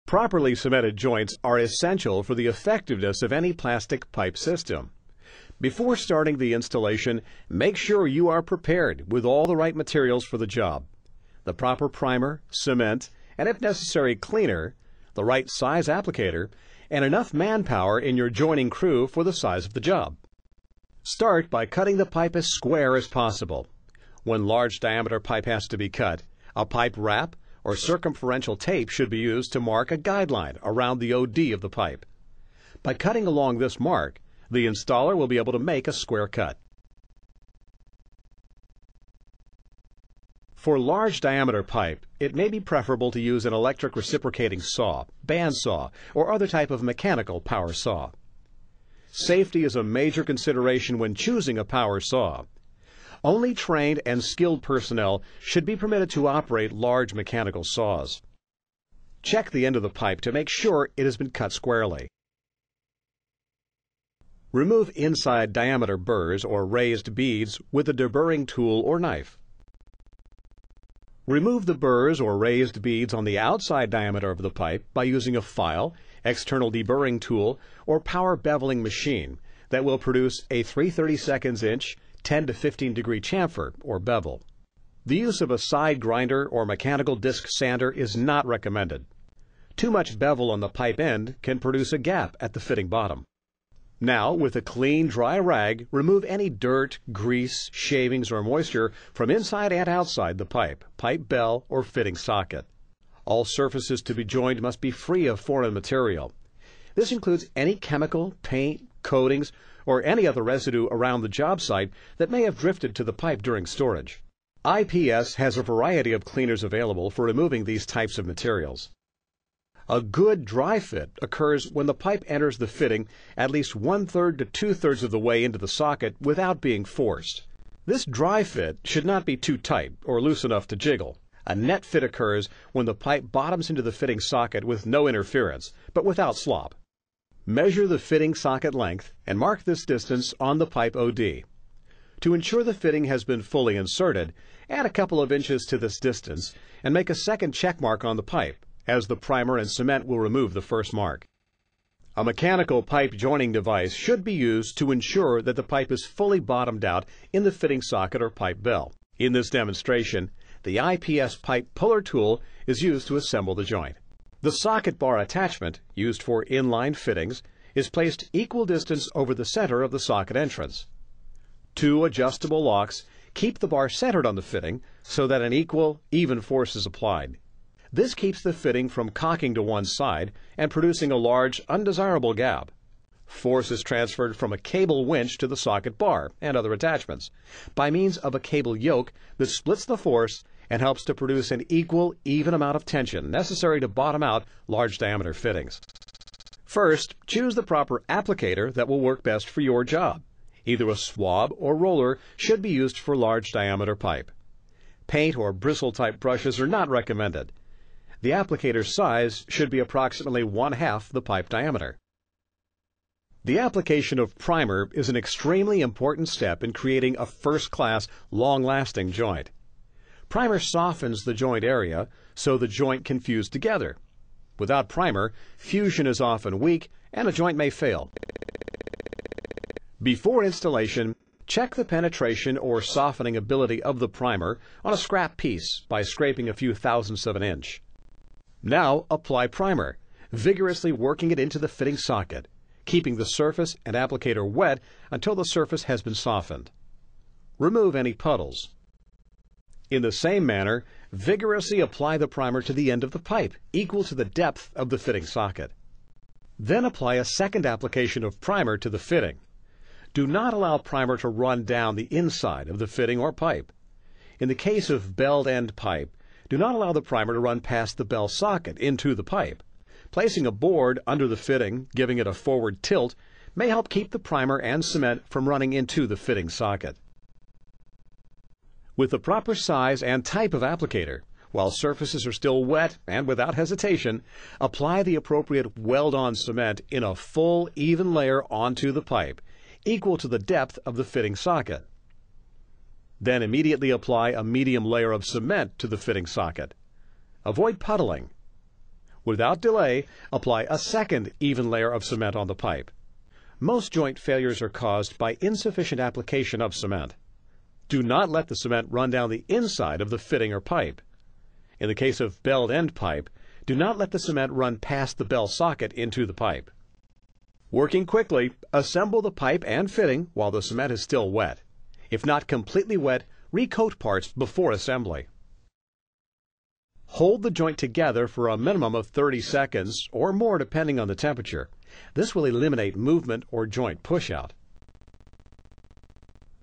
Properly cemented joints are essential for the effectiveness of any plastic pipe system. Before starting the installation, make sure you are prepared with all the right materials for the job. The proper primer, cement, and if necessary cleaner, the right size applicator, and enough manpower in your joining crew for the size of the job. Start by cutting the pipe as square as possible. When large diameter pipe has to be cut, a pipe wrap or circumferential tape should be used to mark a guideline around the OD of the pipe. By cutting along this mark, the installer will be able to make a square cut. For large diameter pipe, it may be preferable to use an electric reciprocating saw, bandsaw, or other type of mechanical power saw. Safety is a major consideration when choosing a power saw. Only trained and skilled personnel should be permitted to operate large mechanical saws. Check the end of the pipe to make sure it has been cut squarely. Remove inside diameter burrs or raised beads with a deburring tool or knife. Remove the burrs or raised beads on the outside diameter of the pipe by using a file, external deburring tool, or power beveling machine that will produce a 3/32 inch 10 to 15 degree chamfer or bevel. The use of a side grinder or mechanical disc sander is not recommended. Too much bevel on the pipe end can produce a gap at the fitting bottom. Now, with a clean, dry rag, remove any dirt, grease, shavings, or moisture from inside and outside the pipe bell, or fitting socket. All surfaces to be joined must be free of foreign material. This includes any chemical, paint, coatings, or any other residue around the job site that may have drifted to the pipe during storage. IPS has a variety of cleaners available for removing these types of materials. A good dry fit occurs when the pipe enters the fitting at least 1/3 to 2/3 of the way into the socket without being forced. This dry fit should not be too tight or loose enough to jiggle. A net fit occurs when the pipe bottoms into the fitting socket with no interference, but without slop. Measure the fitting socket length and mark this distance on the pipe OD. To ensure the fitting has been fully inserted, add a couple of inches to this distance and make a second check mark on the pipe, as the primer and cement will remove the first mark. A mechanical pipe joining device should be used to ensure that the pipe is fully bottomed out in the fitting socket or pipe bell. In this demonstration, the IPS pipe puller tool is used to assemble the joint. The socket bar attachment, used for inline fittings, is placed equal distance over the center of the socket entrance. Two adjustable locks keep the bar centered on the fitting so that an equal, even force is applied. This keeps the fitting from cocking to one side and producing a large, undesirable gap. Force is transferred from a cable winch to the socket bar and other attachments by means of a cable yoke that splits the force and helps to produce an equal, even amount of tension necessary to bottom out large diameter fittings. First, choose the proper applicator that will work best for your job. Either a swab or roller should be used for large diameter pipe. Paint or bristle type brushes are not recommended. The applicator's size should be approximately 1/2 the pipe diameter. The application of primer is an extremely important step in creating a first-class, long-lasting joint. Primer softens the joint area so the joint can fuse together. Without primer, fusion is often weak and a joint may fail. Before installation, check the penetration or softening ability of the primer on a scrap piece by scraping a few thousandths of an inch. Now apply primer, vigorously working it into the fitting socket, keeping the surface and applicator wet until the surface has been softened. Remove any puddles. In the same manner, vigorously apply the primer to the end of the pipe, equal to the depth of the fitting socket. Then apply a second application of primer to the fitting. Do not allow primer to run down the inside of the fitting or pipe. In the case of belled end pipe, do not allow the primer to run past the bell socket into the pipe. Placing a board under the fitting, giving it a forward tilt, may help keep the primer and cement from running into the fitting socket. With the proper size and type of applicator, while surfaces are still wet and without hesitation, apply the appropriate weld-on cement in a full, even layer onto the pipe, equal to the depth of the fitting socket. Then immediately apply a medium layer of cement to the fitting socket. Avoid puddling. Without delay, apply a second even layer of cement on the pipe. Most joint failures are caused by insufficient application of cement. Do not let the cement run down the inside of the fitting or pipe. In the case of belled end pipe, do not let the cement run past the bell socket into the pipe. Working quickly, assemble the pipe and fitting while the cement is still wet. If not completely wet, recoat parts before assembly. Hold the joint together for a minimum of 30 seconds or more depending on the temperature. This will eliminate movement or joint pushout.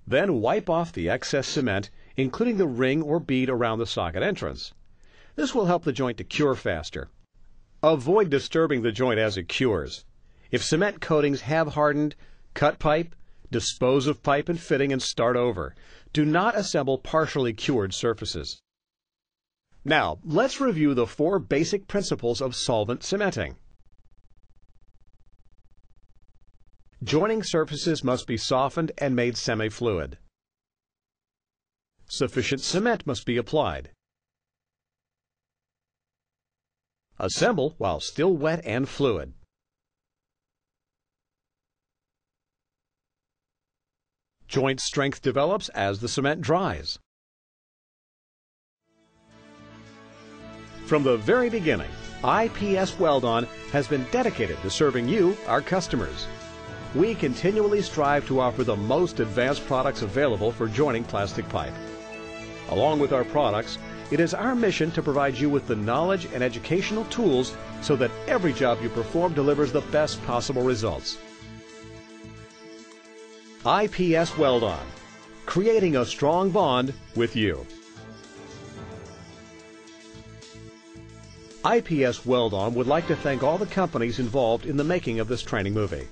Then wipe off the excess cement, including the ring or bead around the socket entrance. This will help the joint to cure faster. Avoid disturbing the joint as it cures. If cement coatings have hardened, cut pipe, dispose of pipe and fitting and start over. Do not assemble partially cured surfaces. Now, let's review the 4 basic principles of solvent cementing. Joining surfaces must be softened and made semi-fluid. Sufficient cement must be applied. Assemble while still wet and fluid. Joint strength develops as the cement dries. From the very beginning, IPS Weld On has been dedicated to serving you, our customers. We continually strive to offer the most advanced products available for joining plastic pipe. Along with our products, it is our mission to provide you with the knowledge and educational tools so that every job you perform delivers the best possible results. IPS Weld On, creating a strong bond with you. IPS Weld On would like to thank all the companies involved in the making of this training movie.